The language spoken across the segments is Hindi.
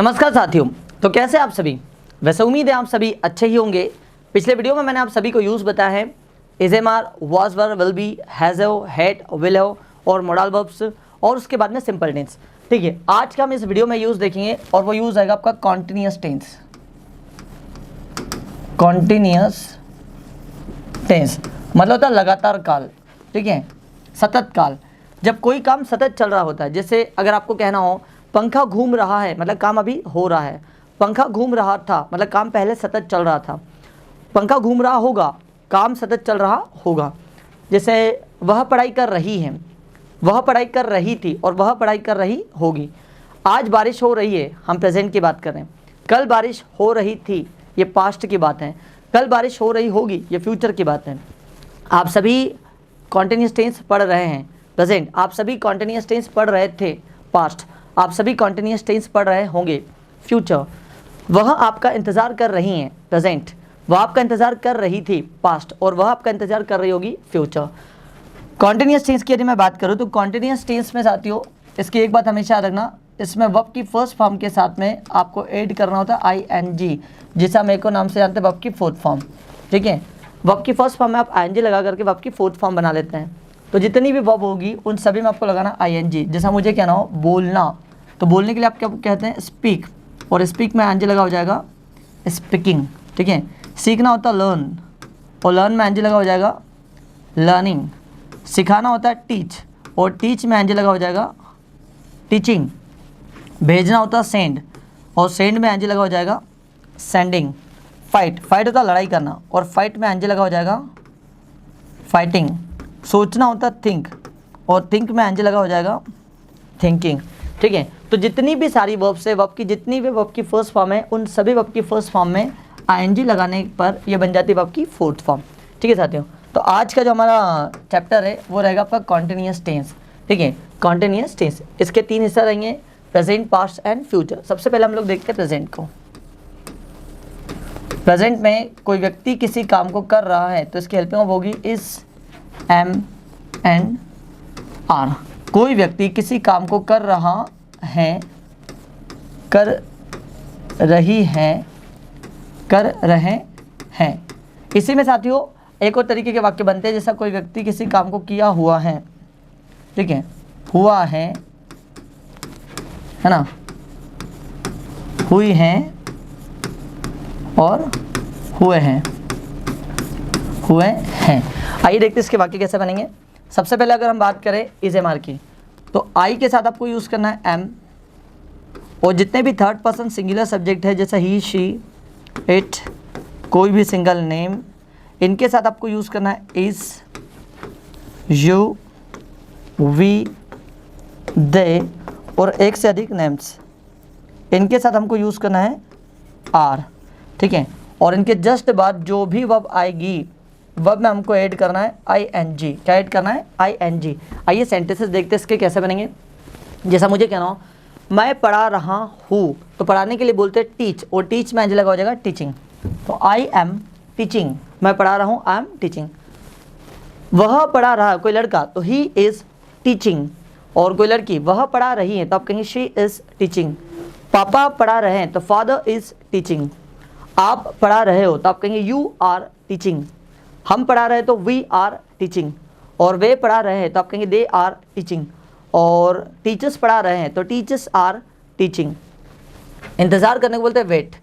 नमस्कार साथियों, तो कैसे आप सभी। वैसे उम्मीद है आप सभी अच्छे ही होंगे। पिछले वीडियो में मैंने आप सभी को यूज़ बताया है is am are, was were, will be, has have, had, will have और मोडल वर्ब्स और उसके बाद में सिंपल टेंस। ठीक है, आज का हम इस वीडियो में यूज़ देखेंगे और वो यूज़ आएगा आपका कॉन्टिन्यूअस टेंस। कॉन्टिन्यूअस टेंस मतलब होता है लगातार काल। ठीक है, सतत काल। जब कोई काम सतत चल रहा होता है, जैसे अगर आपको कहना हो पंखा घूम रहा है मतलब काम अभी हो रहा है, पंखा घूम रहा था मतलब काम पहले सतत चल रहा था, पंखा घूम रहा होगा काम सतत चल रहा होगा। जैसे वह पढ़ाई कर रही है, वह पढ़ाई कर रही थी और वह पढ़ाई कर रही होगी। आज बारिश हो रही है, हम प्रेजेंट की बात कर रहे हैं। कल बारिश हो रही थी, ये पास्ट की बात है। कल बारिश हो रही होगी, ये फ्यूचर की बात है। आप सभी कॉन्टिन्यूअस टेंस पढ़ रहे हैं प्रेजेंट, आप सभी कॉन्टिन्यूअस टेंस पढ़ रहे थे पास्ट, आप सभी कॉन्टिन्यूअस टेंस पढ़ रहे होंगे फ्यूचर। वह आपका इंतज़ार कर रही हैं प्रेजेंट, वह आपका इंतज़ार कर रही थी पास्ट और वह आपका इंतज़ार कर रही होगी फ्यूचर। कॉन्टिन्यूअस टेंस की यदि मैं बात करूँ तो कॉन्टिन्यूअस टेंस में साथियों इसकी एक बात हमेशा याद रखना, इसमें वर्ब की फर्स्ट फॉर्म के साथ में आपको ऐड करना होता है ING, जिसे हम एक और नाम से जानते हैं वर्ब की फोर्थ फॉर्म। ठीक है, वर्ब की फर्स्ट फॉर्म में आप ING लगा करके वर्ब की फोर्थ फॉर्म बना लेते हैं। तो जितनी भी वर्ब होगी उन सभी में आपको लगाना ING। जैसा मुझे कहना हो बोलना, तो बोलने के लिए आप क्या कहते हैं स्पीक, और स्पीक में ING लगा हो जाएगा स्पीकिंग। ठीक है, सीखना होता है लर्न, और लर्न में ING लगा हो जाएगा लर्निंग। सिखाना होता है टीच, और टीच में ING लगा हो जाएगा टीचिंग। भेजना होता है सेंड, और सेंड में ING लगा हो जाएगा सेंडिंग। फाइट, फाइट होता है लड़ाई करना, और फाइट में ING लगा हो जाएगा फाइटिंग। सोचना होता है थिंक, और थिंक में ING लगा हो जाएगा थिंकिंग। ठीक है, तो जितनी भी सारी वर्ब्स है, वर्ब की जितनी भी वर्ब की फर्स्ट फॉर्म है, उन सभी वर्ब की फर्स्ट फॉर्म में ING लगाने पर ये बन जाती है वर्ब की फोर्थ फॉर्म। ठीक है साथियों, तो आज का जो हमारा चैप्टर है वो रहेगा आपका कॉन्टिन्यूअस टेंस। ठीक है, कॉन्टिन्यूअस टेंस, इसके 3 हिस्सा रहेंगे, प्रेजेंट, पास्ट एंड फ्यूचर। सबसे पहले हम लोग देखते हैं प्रेजेंट को। प्रेजेंट में कोई व्यक्ति किसी काम को कर रहा है तो इसकी हेल्पिंग वर्ब होगी इज, एम एंड आर। कोई व्यक्ति किसी काम को कर रहा है, कर रही है, कर रहे हैं। इसी में साथियों एक और तरीके के वाक्य बनते हैं, जैसा कोई व्यक्ति किसी काम को किया हुआ है। ठीक है, हुआ है ना, हुई है और हुए हैं, हुए हैं। आइए देखते हैं इसके वाक्य कैसे बनेंगे। सबसे पहले अगर हम बात करें इज एम आर की, तो आई के साथ आपको यूज़ करना है एम, और जितने भी थर्ड पर्सन सिंगुलर सब्जेक्ट है जैसे ही, शी, इट, कोई भी सिंगल नेम, इनके साथ आपको यूज़ करना है इज, यू, वी, दे, और एक से अधिक नेम्स, इनके साथ हमको यूज़ करना है आर। ठीक है, और इनके जस्ट बाद जो भी वर्ब आएगी वर्ब में हमको ऐड करना है ING। क्या ऐड करना है ING। आइए सेंटेंसेस देखते हैं इसके कैसे बनेंगे। जैसा मुझे कहना हो मैं पढ़ा रहा हूँ, तो पढ़ाने के लिए बोलते हैं टीच, और टीच में ING लगा हो जाएगा टीचिंग। तो आई एम टीचिंग, मैं पढ़ा रहा हूँ, आई एम टीचिंग। वह पढ़ा रहा, कोई लड़का तो ही इज़ टीचिंग, और कोई लड़की वह पढ़ा रही है तो आप कहेंगे शी इज़ टीचिंग। पापा पढ़ा रहे हैं तो फादर इज़ टीचिंग। आप पढ़ा रहे हो तो आप कहेंगे यू आर टीचिंग। हम पढ़ा रहे हैं तो वी आर टीचिंग, और वे पढ़ा रहे हैं तो आप कहेंगे दे आर टीचिंग, और टीचर्स पढ़ा रहे हैं तो टीचर्स आर टीचिंग। इंतज़ार करने को बोलते हैं वेट,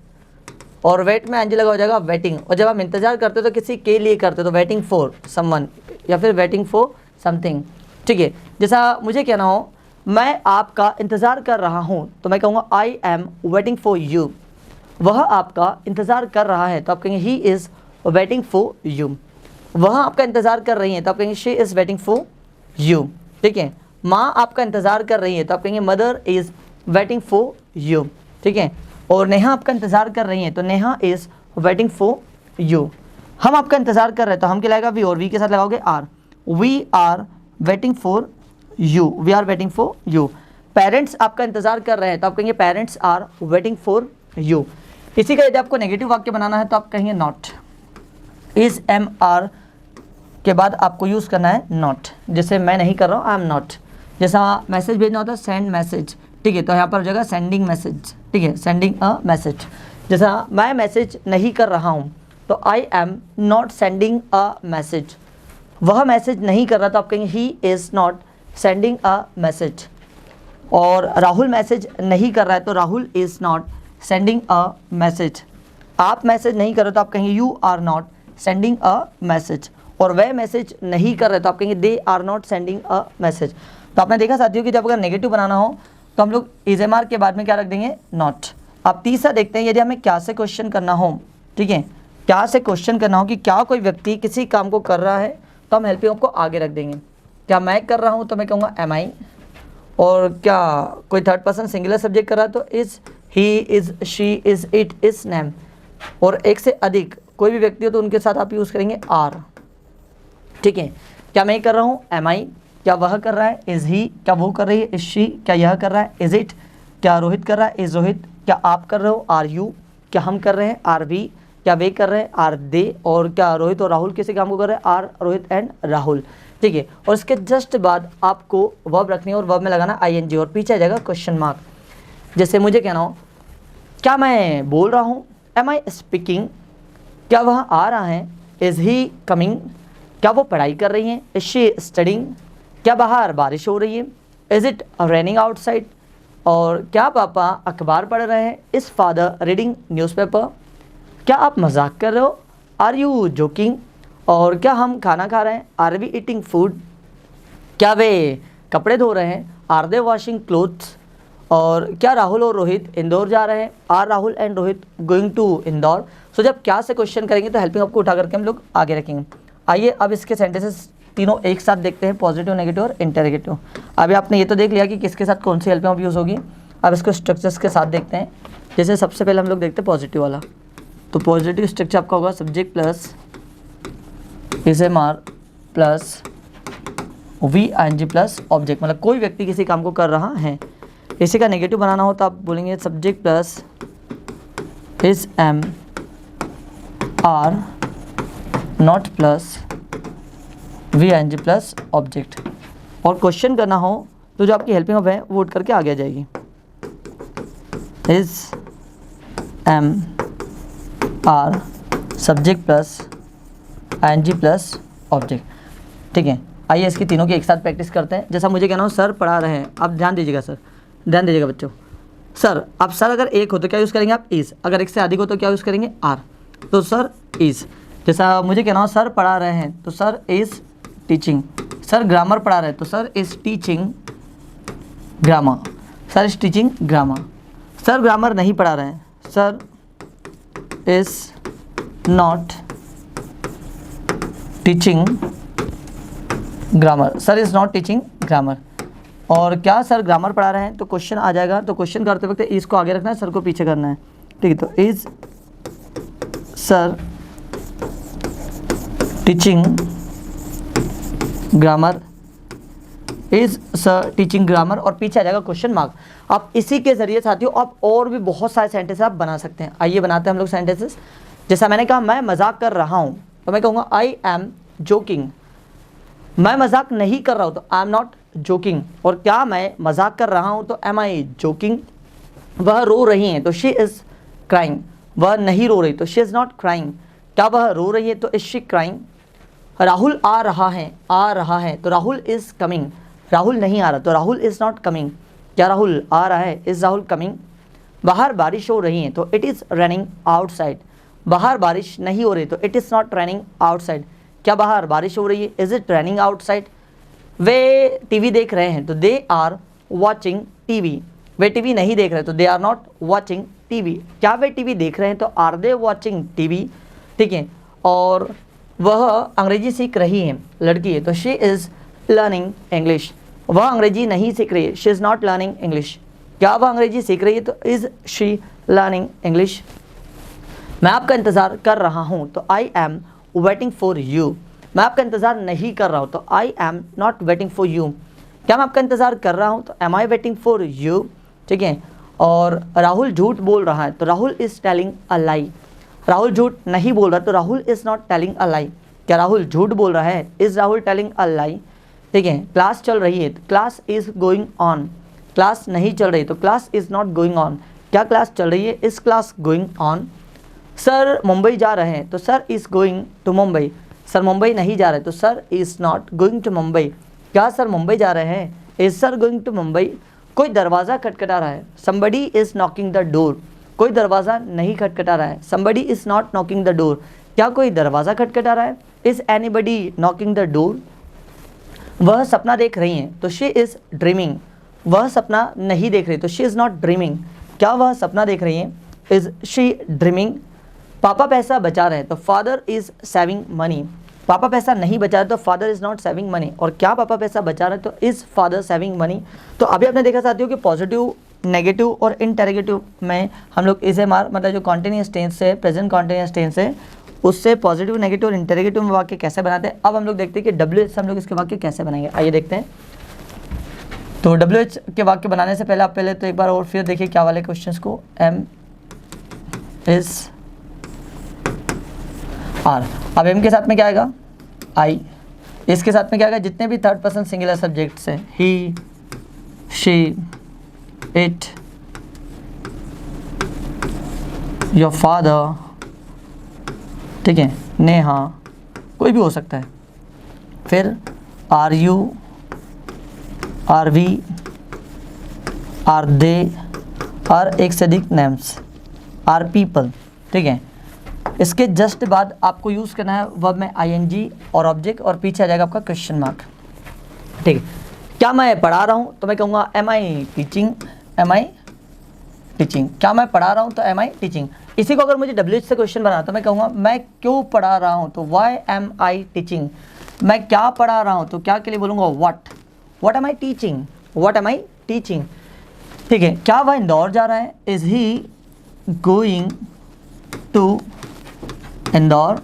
और वेट में ING लगा हो जाएगा वेटिंग। और जब हम इंतज़ार करते तो किसी के लिए करते तो वेटिंग फॉर समवन, या फिर वेटिंग फॉर समथिंग। ठीक है, जैसा मुझे कहना हो मैं आपका इंतज़ार कर रहा हूँ तो मैं कहूँगा आई एम वेटिंग फॉर यू। वह आपका इंतज़ार कर रहा है तो आप कहेंगे he is waiting for you. वह आपका इंतज़ार कर रही है तो आप कहेंगे she is waiting for you. ठीक है, माँ आपका इंतज़ार कर रही है तो आप कहेंगे mother is waiting for you. ठीक है, और नेहा आपका इंतज़ार कर रही है तो Neha is waiting for you. हम आपका इंतज़ार कर रहे हैं तो हम क्या लगाएगा वी, और वी के साथ लगाओगे are. We are waiting for you, we are waiting for you. Parents आपका इंतज़ार कर रहे हैं तो आप कहेंगे parents are waiting for you. इसी का यदि आपको नेगेटिव वाक्य बनाना है तो आप कहेंगे नॉट। इज एम आर के बाद आपको यूज़ करना है नॉट, जैसे मैं नहीं कर रहा हूँ, आई एम नॉट। जैसा मैसेज भेजना होता है सेंड मैसेज, ठीक है, तो यहाँ पर हो जाएगा सेंडिंग मैसेज। ठीक है, सेंडिंग अ मैसेज। जैसा मैं मैसेज नहीं कर रहा हूँ तो I am not sending a message. वह मैसेज नहीं कर रहा तो आप कहेंगे he is not sending a message. और राहुल मैसेज नहीं कर रहा है तो Rahul is not sending a message. आप मैसेज नहीं कर रहे तो आप कहेंगे you are not sending a message. और वह मैसेज नहीं कर रहे तो आप कहेंगे they are not sending a message. तो आपने देखा साथियों कि जब अगर नेगेटिव बनाना हो तो हम लोग इज एम आर के बाद में क्या रख देंगे, नॉट। अब तीसरा देखते हैं, यदि हमें क्या से क्वेश्चन करना हो, ठीक है, क्या से क्वेश्चन करना हो कि क्या कोई व्यक्ति किसी काम को कर रहा है तो हम हेल्पिंग वर्ब को आगे रख देंगे। क्या मैं कर रहा हूँ तो मैं कहूँगा एम आई। और क्या कोई थर्ड पर्सन सिंगुलर सब्जेक्ट कर रहा है तो is, he, is, she, is, it, is, name. और एक से अधिक कोई भी व्यक्ति हो तो उनके साथ आप यूज़ करेंगे आर, ठीक है। क्या मैं कर रहा हूँ, एम आई। क्या वह कर रहा है, इज़ ही। क्या वो कर रही है, इज़ शी। क्या यह कर रहा है, इज़ इट। क्या रोहित कर रहा है, इज़ रोहित। क्या आप कर रहे हो, आर यू। क्या हम कर रहे हैं, आर वी। क्या वे कर रहे हैं, आर दे। और क्या रोहित और राहुल किसी काम को कर रहे हैं, आर रोहित एंड राहुल, ठीक है। और इसके जस्ट बाद आपको वर्ब रखनी है और वर्ब में लगाना आई एन जी और पीछे आ जाएगा क्वेश्चन मार्क। जैसे मुझे कहना हो क्या मैं बोल रहा हूँ, एम आई स्पीकिंग। क्या वह आ रहा है, इज़ ही कमिंग। क्या वो पढ़ाई कर रही हैं, इज शी स्टडिंग। क्या बाहर बारिश हो रही है, इज़ इट रेनिंग आउटसाइड। और क्या पापा अखबार पढ़ रहे हैं, इज़ फादर रीडिंग न्यूज़पेपर। क्या आप मजाक कर रहे हो, आर यू जोकिंग। और क्या हम खाना खा रहे हैं, आर वी ईटिंग फूड। क्या वे कपड़े धो रहे हैं, आर दे वॉशिंग क्लोथ्स। और क्या राहुल और रोहित इंदौर जा रहे हैं, are Rahul and Rohit going to Indore. So जब क्या से क्वेश्चन करेंगे तो हेल्पिंग आपको उठा करके हम लोग आगे रखेंगे। आइए अब इसके सेंटेंसेस तीनों एक साथ देखते हैं, पॉजिटिव, नेगेटिव और इंटरोगेटिव। अभी आपने ये तो देख लिया कि किसके साथ कौन सी हेल्पिंग यूज़ होगी। अब इसको स्ट्रक्चर्स के साथ देखते हैं। जैसे सबसे पहले हम लोग देखते हैं पॉजिटिव वाला। तो पॉजिटिव स्ट्रक्चर आपका होगा subject plus is am are plus V I N G plus object, मतलब कोई व्यक्ति किसी काम को कर रहा है। इसी का नेगेटिव बनाना हो तो आप बोलेंगे subject plus is am are not plus V I N G plus object. और क्वेश्चन करना हो तो जो आपकी हेल्पिंग वर्ब है वो उठ करके आगे आ जाएगी, is am are subject plus I N G plus object, ठीक है। आइए इसकी तीनों की एक साथ प्रैक्टिस करते हैं। जैसा मुझे कहना हो सर पढ़ा रहे हैं, आप ध्यान दीजिएगा सर, ध्यान दीजिएगा बच्चों। सर, अब सर अगर एक हो तो क्या यूज़ करेंगे आप, इज़। अगर एक से अधिक हो तो क्या यूज़ करेंगे, आर। तो सर इज़। जैसा मुझे कहना हो सर पढ़ा रहे हैं तो sir is teaching. Sir grammar पढ़ा रहे हैं तो sir is teaching grammar. Sir is teaching grammar. Sir grammar नहीं पढ़ा रहे हैं, sir is not teaching grammar. Sir is not teaching grammar. और क्या सर ग्रामर पढ़ा रहे हैं तो क्वेश्चन आ जाएगा। तो क्वेश्चन करते वक्त इज़ को आगे रखना है, सर को पीछे करना है, ठीक है। तो is sir teaching grammar, is sir teaching grammar और पीछे आ जाएगा क्वेश्चन मार्क। आप इसी के ज़रिए साथियों आप और भी बहुत सारे सेंटेंस आप बना सकते हैं। आइए बनाते हैं हम लोग सेंटेंसेस। जैसा मैंने कहा मैं मजाक कर रहा हूँ तो मैं कहूँगा आई एम जोकिंग। मैं मजाक नहीं कर रहा हूँ तो आई एम नॉट जोकिंग। और क्या मैं मजाक कर रहा हूँ तो एम आई जोकिंग। वह रो रही हैं तो शी इज़ क्राइंग। वह नहीं रो रही तो शी इज़ नॉट क्राइंग। क्या वह रो रही है तो इज़ शी क्राइंग। राहुल आ रहा है तो राहुल इज़ कमिंग। राहुल नहीं आ रहा तो राहुल इज़ नॉट कमिंग। क्या राहुल आ रहा है, इज़ राहुल कमिंग। बाहर बारिश हो रही है तो इट इज़ रेनिंग आउटसाइड। बाहर बारिश नहीं हो रही तो it is not raining outside. क्या बाहर बारिश हो रही है, इज़ इट रेनिंग आउटसाइड। वे टीवी देख रहे हैं तो दे आर वॉचिंग टीवी। वे टीवी नहीं देख रहे तो they are not watching TV. क्या वे टीवी देख रहे हैं तो आर दे वॉचिंग टीवी, ठीक है। और वह अंग्रेजी सीख रही है, लड़की है तो शी इज़ लर्निंग इंग्लिश। वह अंग्रेजी नहीं सीख रही है, she is not learning English. क्या वह अंग्रेजी सीख रही है तो इज़ शी लर्निंग इंग्लिश। मैं आपका इंतज़ार कर रहा हूँ तो I am waiting for you. मैं आपका इंतज़ार नहीं कर रहा हूँ तो I am not waiting for you. क्या मैं आपका इंतज़ार कर रहा हूँ तो am I waiting for you, ठीक है। और राहुल झूठ बोल रहा है तो Rahul is telling a lie. Rahul झूठ नहीं बोल रहा तो Rahul is not telling a lie. क्या राहुल झूठ बोल रहा है, is Rahul telling a lie, ठीक है। क्लास चल रही है तो class is going on. Class नहीं चल रही तो class is not going on. क्या क्लास चल रही है, is class going on. Sir Mumbai जा रहे हैं तो sir is going to Mumbai. Sir Mumbai नहीं जा रहे तो sir is not going to Mumbai. क्या सर मुंबई जा रहे हैं, is sir going to Mumbai. कोई दरवाज़ा खटखटा रहा है, somebody is knocking the door. कोई दरवाज़ा नहीं खटखटा रहा है, somebody is not knocking the door. क्या कोई दरवाज़ा खटखटा रहा है, is anybody knocking the door. वह सपना देख रही हैं तो शी इज़ ड्रीमिंग। वह सपना नहीं देख रही तो शी इज़ नॉट ड्रीमिंग। क्या वह सपना देख रही हैं, इज़ शी ड्रीमिंग। पापा पैसा बचा रहे हैं तो फादर इज़ सेविंग मनी। पापा पैसा नहीं बचा रहे तो father is not saving money. और क्या पापा पैसा बचा रहे तो इज़ फादर सेविंग मनी। तो अभी आपने देखा साथियों कि पॉजिटिव, नेगेटिव और इंटेरोगेटिव में हम लोग इसे मतलब जो कॉन्टिन्यूअस टेंस है, प्रेजेंट कॉन्टिन्यूअस टेंस है, उससे पॉजिटिव, नेगेटिव और इंटेरोगेटिव में वाक्य कैसे बनाते हैं। अब हम लोग देखते हैं कि WH से हम लोग इसके वाक्य कैसे बनाएंगे। आइए देखते हैं। तो WH के वाक्य बनाने से पहले आप पहले तो एक बार और फिर देखिए क्या वाले क्वेश्चंस को। M is R। अब M के साथ में क्या आएगा, I। इसके साथ में क्या आएगा, जितने भी थर्ड पर्सन सिंगुलर सब्जेक्ट्स हैं, he, she, it, your father, ठीक है, नेहा, कोई भी हो सकता है। फिर are you, are we, are they, are एक से अधिक नेम्स, आर पीपल, ठीक है। इसके जस्ट बाद आपको यूज़ करना है वर्ब में ING और ऑब्जेक्ट, और पीछे आ जाएगा आपका क्वेश्चन मार्क, ठीक है। क्या मैं पढ़ा रहा हूँ तो मैं कहूँगा am I teaching, am I teaching. क्या मैं पढ़ा रहा हूँ तो एम आई टीचिंग। इसी को अगर मुझे WH से क्वेश्चन बना तो मैं कहूँगा मैं क्यों पढ़ा रहा हूँ तो वाई एम आई टीचिंग। मैं क्या पढ़ा रहा हूँ तो क्या के लिए बोलूँगा what am I teaching, what am I teaching, ठीक है। क्या वह इंदौर जा रहा है, is he going to Indore.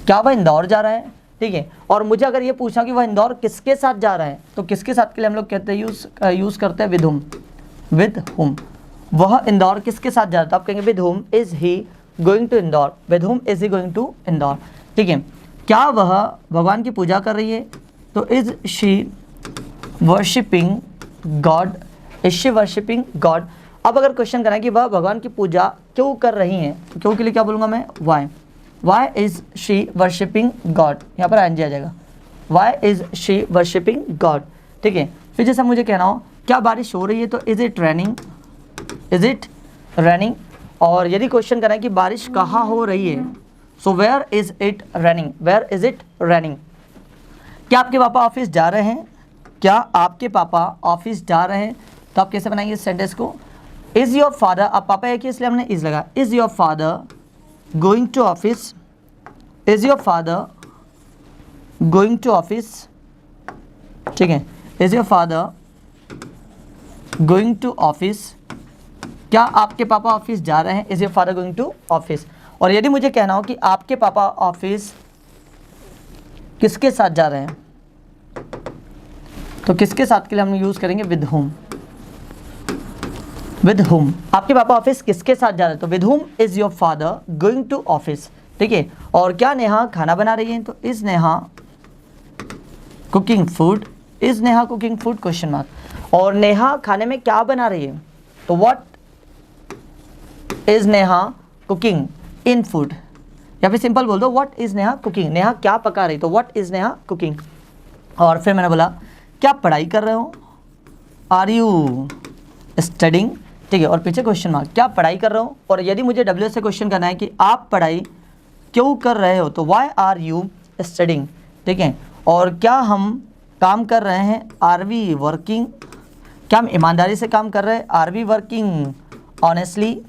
क्या वह इंदौर जा रहा है, ठीक है। और मुझे अगर ये पूछा कि वह इंदौर किसके साथ जा रहा है तो किसके साथ के लिए हम लोग कहते हैं यूज़ करते हैं विद हुम। वह इंदौर किसके साथ जा रहा है तो आप कहेंगे with whom is he going to Indore, with whom is he going to Indore, ठीक है। क्या वह भगवान की पूजा कर रही है तो is she worshipping God, is she worshipping God. अब अगर क्वेश्चन करना है कि वह भगवान की पूजा क्यों कर रही हैं तो क्यों के लिए क्या बोलूँगा मैं, why is she worshipping God. यहाँ पर ING आ जाएगा, why is she worshipping God, ठीक है। फिर जैसा मुझे कहना हो क्या बारिश हो रही है तो is it raining, is it raining. और यदि क्वेश्चन करना है कि बारिश कहाँ हो रही है so where is it raining, where is it raining. क्या आपके पापा ऑफिस जा रहे हैं, क्या आपके पापा ऑफिस जा रहे हैं तो आप कैसे बनाएंगे इस सेंटेंस को। इज़ योर फादर, अब पापा है कि इसलिए हमने इज़ लगा, is your father going to office, is your father going to office, ठीक है। Is your father going to office. क्या आपके पापा ऑफिस जा रहे हैं, is your father going to office. और यदि मुझे कहना हो कि आपके पापा ऑफिस किसके साथ जा रहे हैं तो किसके साथ के लिए हम यूज़ करेंगे विद हुम, विद हुम। आपके पापा ऑफिस किसके साथ जा रहे हैं तो with whom is your father going to office, ठीक है। और क्या नेहा खाना बना रही है तो is Neha cooking food, is Neha cooking food question mark. और नेहा खाने में क्या बना रही है तो what is Neha cooking in food, या फिर सिंपल बोल दो what is Neha cooking. Neha क्या पका रही तो व्हाट इज़ नेहा कुकिंग। और फिर मैंने बोला क्या पढ़ाई कर रहे हो, आर यू स्टडिंग, ठीक है। और पीछे क्वेश्चन मार्क, क्या पढ़ाई कर रहे हो। और यदि मुझे WH से क्वेश्चन करना है कि आप पढ़ाई क्यों कर रहे हो तो वाई आर यू स्टडिंग, ठीक है। और क्या हम काम कर रहे हैं, आर वी वर्किंग। क्या हम ईमानदारी से काम कर रहे हैं, आर वी वर्किंग ऑनेस्टली,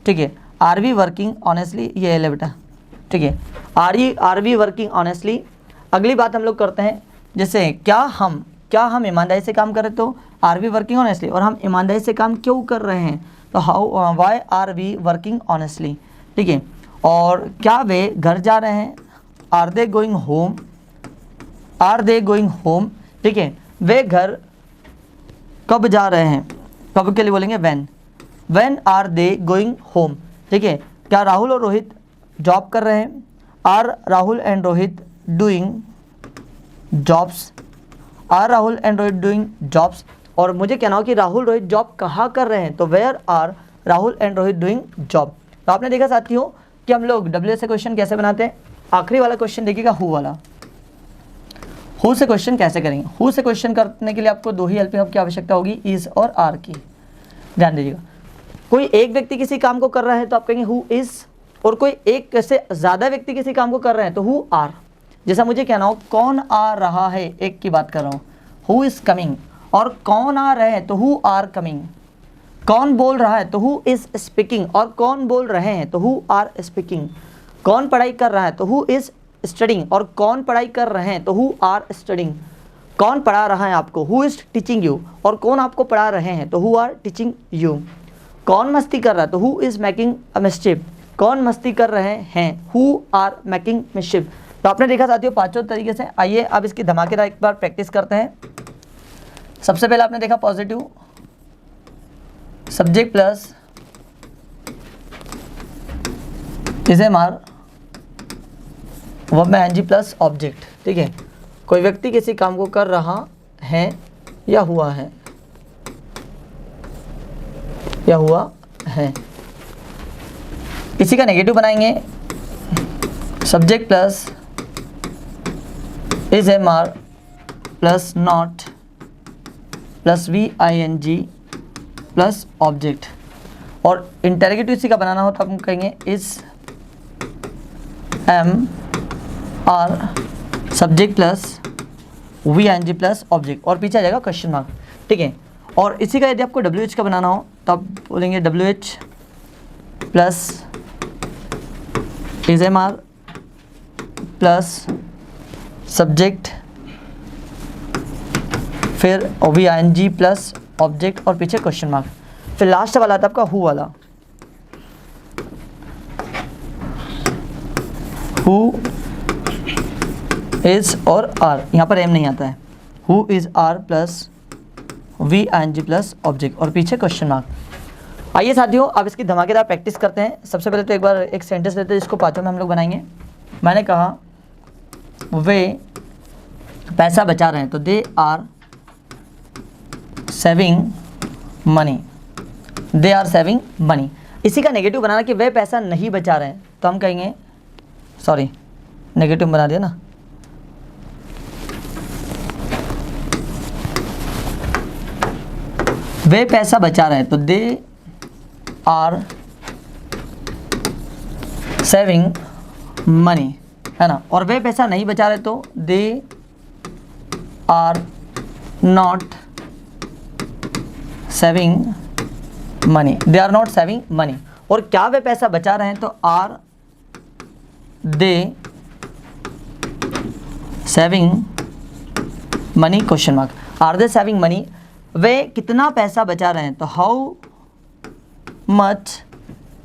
ठीक है। आर वी वर्किंग ऑनेस्टली, ये ले बेटा, ठीक है। Are we working honestly. अगली बात हम लोग करते हैं जैसे क्या हम ईमानदारी से काम कर रहे तो आर वी वर्किंग ऑनेस्टली। और हम ईमानदारी से काम क्यों कर रहे हैं तो why are we working honestly, ठीक है। और क्या वे घर जा रहे हैं, are they going home, are they going home, ठीक है। वे घर कब जा रहे हैं, कब के लिए बोलेंगे when are they going home, ठीक है। क्या राहुल और रोहित जॉब कर रहे हैं, are Rahul and Rohit doing jobs, are Rahul and Rohit doing jobs. और मुझे कहना हो कि राहुल रोहित जॉब कहाँ कर रहे हैं तो where are Rahul and Rohit doing job. तो आपने देखा साथियों कि हम लोग डब्ल्यू से क्वेश्चन कैसे बनाते हैं। आखिरी वाला क्वेश्चन देखिएगा, हु वाला। हु से क्वेश्चन कैसे करेंगे? हु से क्वेश्चन करने के लिए आपको दो ही हेल्पिंग वर्ब की आवश्यकता होगी, इज और आर की। ध्यान दीजिएगा, कोई एक व्यक्ति किसी काम को कर रहा है तो आप कहेंगे हु इज, और कोई एक से ज़्यादा व्यक्ति किसी काम को कर रहे हैं तो हु आर। जैसा मुझे कहना हो कौन आ रहा है, एक की बात कर रहा हूँ, हु इज़ कमिंग, और कौन आ रहे हैं तो हु आर कमिंग। कौन बोल रहा है तो हु इज़ स्पीकिंग, और कौन बोल रहे हैं तो हु आर स्पीकिंग। कौन पढ़ाई कर रहा है तो हु इज़ स्टडिंग, और कौन पढ़ाई कर रहे हैं तो हु आर स्टडिंग। कौन पढ़ा रहा है आपको, हु इज़ टीचिंग यू, और कौन आपको पढ़ा रहे हैं तो हु आर टीचिंग यू। कौन मस्ती कर रहा है तो who is making a mischief, कौन मस्ती कर रहे हैं, हु आर मेकिंग मिस्चिफ। तो आपने देखा साथियों पांचों तरीके से। आइए अब इसकी धमाकेदार एक बार प्रैक्टिस करते हैं। सबसे पहले आपने देखा positive, subject plus is am are, verb में एनजी प्लस ऑब्जेक्ट। ठीक है, कोई व्यक्ति किसी काम को कर रहा है या हुआ है, या हुआ है। इसी का नेगेटिव बनाएंगे, subject plus is am are plus not plus V I N G plus object. और इंटेरोगेटिव इसी का बनाना हो तो हम कहेंगे is am are subject plus V I N G plus object, और पीछे आ जाएगा क्वेश्चन मार्क। ठीक है, और इसी का यदि आपको डब्ल्यू एच का बनाना हो तो आप बोलेंगे W H plus is am are plus subject फिर V I N G plus object और पीछे क्वेश्चन मार्क। फिर लास्ट वाला था आपका हु वाला, हु इज और आर, यहाँ पर एम नहीं आता है, who is are plus V I N G plus object और पीछे क्वेश्चन मार्क। आइए साथियों अब इसकी धमाकेदार प्रैक्टिस करते हैं। सबसे पहले तो एक बार एक सेंटेंस लेते हैं जिसको पांचों में हम लोग बनाएंगे। मैंने कहा वे पैसा बचा रहे हैं तो they are saving money, they are saving money. इसी का नेगेटिव बनाना कि वे पैसा नहीं बचा रहे हैं तो हम कहेंगे, सॉरी नेगेटिव बना दिया ना, वे पैसा बचा रहे हैं तो दे आर सेविंग मनी, है ना। और वे पैसा नहीं बचा रहे तो they are not saving money, they are not saving money. और क्या वे पैसा बचा रहे हैं तो are they saving money question mark, are they saving money. वे कितना पैसा बचा रहे हैं तो how much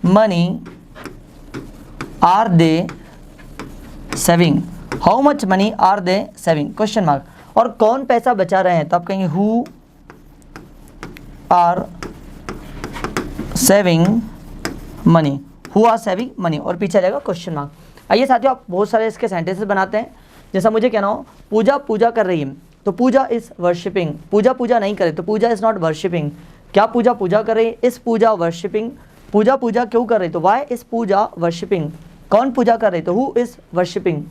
money are they saving, how much money are they saving question mark. और कौन पैसा बचा रहे हैं तो आप कहेंगे who are saving money, who are saving money और पीछे आ जाएगा क्वेश्चन मार्क। आइए साथियों आप बहुत सारे इसके सेंटेंसेस बनाते हैं। जैसा मुझे कहना हो पूजा पूजा कर रही है तो पूजा इज़ वर्शिपिंग, पूजा पूजा नहीं करे तो पूजा इज़ नॉट वर्शिपिंग। क्या पूजा पूजा कर रही है, इस पूजा वर्शिपिंग। पूजा पूजा क्यों कर रही तो वाई इज़ पूजा वर्शिपिंग। कौन पूजा कर रही तो who is worshipping.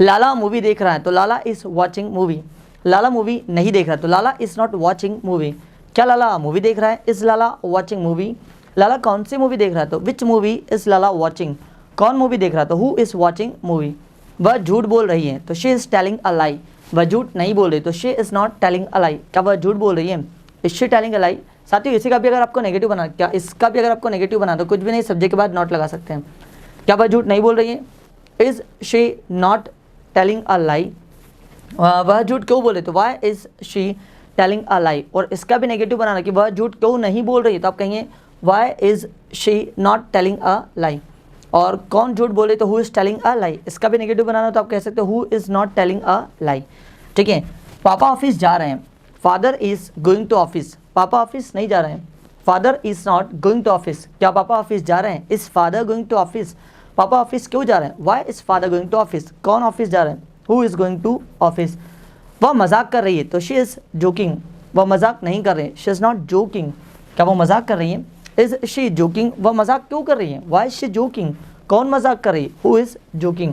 Lala movie देख रहा है तो Lala is watching movie. Lala movie नहीं देख रहा तो Lala is not watching movie. क्या लाला मूवी देख रहा है, is Lala watching movie. Lala कौन सी मूवी देख रहा है तो which movie is Lala watching. कौन मूवी देख रहा तो हु इज़ वॉचिंग मूवी। वह झूठ बोल रही है तो she is telling a lie. वह झूठ नहीं बोल रही तो she is not telling a lie. क्या वह झूठ बोल रही है, is she telling a lie. साथियों इसी का भी अगर आपको नेगेटिव बना, क्या इसका भी अगर आपको नेगेटिव बना तो कुछ भी नहीं, सब्जेक्ट के बाद नॉट लगा सकते हैं। क्या वह झूठ नहीं बोल रही है, is she not telling a lie. वह झूठ क्यों बोल रही तो why is she telling a lie. और इसका भी नेगेटिव बनाना कि वह झूठ क्यों नहीं बोल रही है तो आप कहेंगे why is she not telling a lie. और कौन झूठ बोले तो who is telling a lie. इसका भी नेगेटिव बनाना तो आप कह सकते हो who is not telling a lie. ठीक है, पापा ऑफिस जा रहे हैं, father is going to office. पापा ऑफिस नहीं जा रहे हैं, father is not going to office. क्या पापा ऑफिस जा रहे हैं, is father going to office. पापा ऑफिस क्यों जा रहे हैं, why is father going to office. कौन ऑफिस जा रहे हैं, who is going to office. वह मजाक कर रही है तो शी इज़ जोकिंग। वह मजाक नहीं कर रहे, शी इज़ नॉट जोकिंग। क्या वो मजाक कर रही है, इज शी जोकिंग, वह मजाक क्यों कर रही है, वाई इज शी जोकिंग, कौन मजाक कर रही है, हु इज जोकिंग,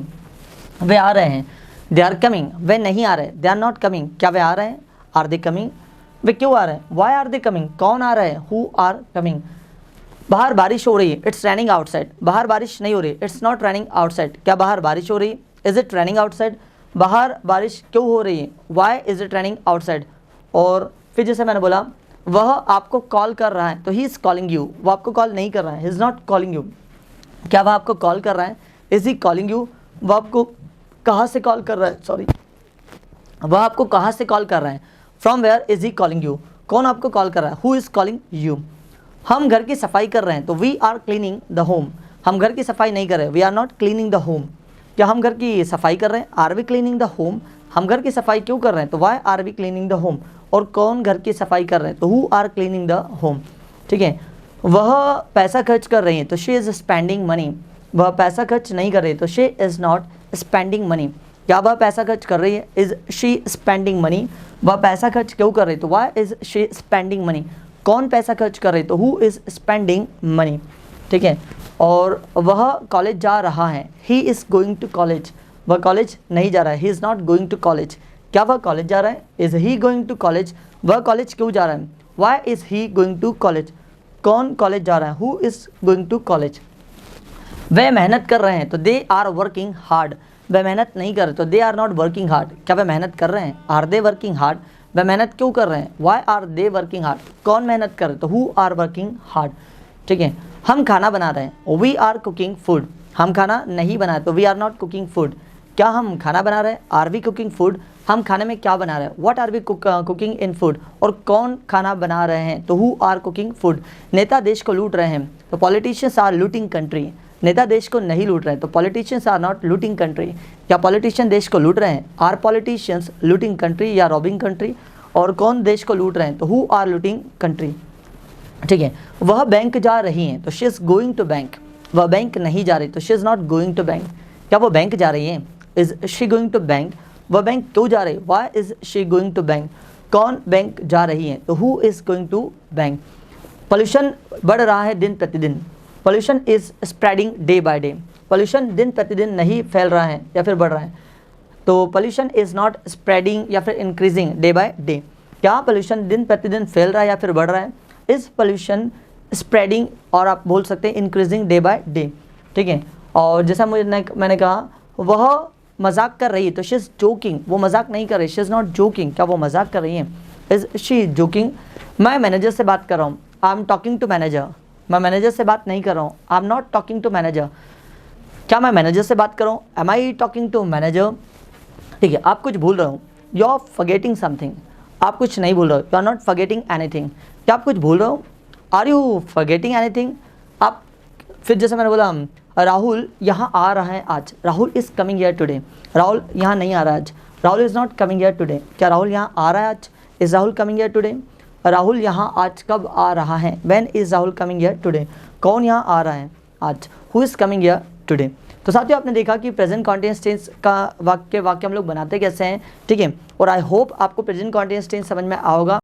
वे आ रहे हैं, दे आर कमिंग, वे नहीं आ रहे, दे आर नॉट कमिंग, क्या वे आ रहे हैं, आर दे कमिंग, वे क्यों आ रहे हैं, वाई आर दे कमिंग, कौन आ रहे हैं, हु आर कमिंग, बाहर बारिश हो रही है, इट्स रैनिंग आउटसाइड, बाहर बारिश नहीं हो रही, इट्स नॉट रैनिंग आउटसाइड, क्या बाहर बारिश हो रही है, इज इट रैनिंग आउटसाइड, बाहर बारिश क्यों हो रही है, Y is it raining outside. और फिर जैसे मैंने बोला वह आपको कॉल कर रहा है, तो ही इज़ कॉलिंग यू, वो आपको कॉल नहीं कर रहा है, he is not calling you, क्या वह आपको कॉल कर रहा है, इज ही कॉलिंग यू, वह आपको कहाँ से कॉल कर रहा है, सॉरी, वह आपको कहाँ से कॉल कर रहा है, from where is he calling you, कौन आपको कॉल कर रहा है, हु इज़ कॉलिंग यू। हम घर की सफाई कर रहे हैं, तो we are cleaning the home, हम घर की सफाई नहीं कर रहे, we are not cleaning the home, क्या हम घर की सफाई कर रहे हैं, are we cleaning the home, हम घर की सफाई क्यों कर रहे हैं, तो why are we cleaning the home, और कौन घर की सफाई कर रहे हैं, तो who are cleaning the home. ठीक है, वह पैसा खर्च कर रही है, तो शी इज़ स्पेंडिंग मनी, वह पैसा खर्च नहीं कर रही, तो she is not spending money, क्या वह पैसा खर्च कर रही है, इज़ शी स्पेंडिंग मनी, वह पैसा खर्च क्यों कर रही है, तो why is she spending money, कौन पैसा खर्च कर रही है, तो हु इज़ स्पेंडिंग मनी। ठीक है, और वह कॉलेज जा रहा है, he is going to college, वह कॉलेज नहीं जा रहा है, he is not going to college, क्या वह कॉलेज जा रहा है, is he going to college, वह कॉलेज क्यों जा रहा है, why is he going to college, कौन कॉलेज जा रहा है, who is going to college. वे मेहनत कर रहे हैं, तो दे आर वर्किंग हार्ड, वे मेहनत नहीं कर रहे, तो they are not working hard, क्या वे मेहनत कर रहे हैं, आर दे वर्किंग हार्ड, वे मेहनत क्यों कर रहे हैं, why are they working hard, कौन मेहनत कर रहे हैं, तो हु आर वर्किंग हार्ड। ठीक है, हम खाना बना रहे हैं, वी आर कुकिंग फूड, हम खाना नहीं बनाए, तो we are not cooking food, क्या हम खाना बना रहे हैं, आर वी कुकिंग फूड, हम खाने में क्या बना रहे हैं, what are we cooking in food, और कौन खाना बना रहे हैं, तो हु आर कुकिंग फूड। नेता देश को लूट रहे हैं, तो पॉलिटिशियंस आर लूटिंग कंट्री, नेता देश को नहीं लूट रहे हैं, तो politicians are not looting country, क्या पॉलिटिशियन देश को लूट रहे हैं, आर पॉलिटिशियंस लूटिंग कंट्री या रॉबिंग कंट्री, और कौन देश को लूट रहे हैं, तो हु आर लूटिंग कंट्री। ठीक है, वह बैंक जा रही हैं, तो she is going to bank, वह बैंक नहीं जा रही, तो she is not going to bank, क्या वो बैंक जा रही है, is she going to bank, वह बैंक क्यों जा रही है, why is she going to bank, कौन बैंक जा रही है, तो who is going to bank. Pollution बढ़ रहा है दिन प्रतिदिन, pollution is spreading day by day, pollution दिन प्रतिदिन नहीं फैल रहा है या फिर बढ़ रहा है, तो पोल्यूशन इज़ नॉट स्प्रेडिंग या फिर इंक्रीजिंग डे बाय डे, क्या पोल्यूशन दिन प्रतिदिन फैल रहा है या फिर बढ़ रहा है, इज़ पोल्यूशन स्प्रेडिंग, और आप बोल सकते हैं इंक्रीजिंग डे बाय डे। ठीक है, और जैसा मैंने कहा वह मजाक कर रही है, तो शी इज़ जोकिंग, वो मजाक नहीं कर रही, शी इज़ नॉट जोकिंग, क्या वो मजाक कर रही है, इज़ शी जोकिंग। मैं मैनेजर से बात कर रहा हूँ, I am talking to manager, मैं मैनेजर से बात नहीं कर रहा हूँ, I am not talking to manager, क्या मैं मैनेजर से बात कर रहा हूँ, am I talking to manager. ठीक है, आप कुछ भूल रहे हो, यू आर फॉरगेटिंग समथिंग, आप कुछ नहीं भूल रहे हो, you are not forgetting anything, क्या आप कुछ भूल रहे हो, आर यू फॉरगेटिंग एनीथिंग। आप फिर जैसे मैंने बोला राहुल यहाँ आ रहा है आज, Rahul is coming here today, Rahul यहाँ नहीं आ रहा है आज, Rahul is not coming here today, क्या राहुल यहाँ आ रहा है आज, is Rahul coming here today, Rahul यहाँ आज कब आ रहा है, when is Rahul coming here today, कौन यहाँ आ रहा है आज, who is coming here today. तो साथियों आपने देखा कि प्रेजेंट कॉन्टिन्यूअस टेंस का वाक्य हम लोग बनाते कैसे हैं। ठीक है, और आई होप आपको प्रेजेंट कॉन्टिन्यूअस टेंस समझ में आओगा।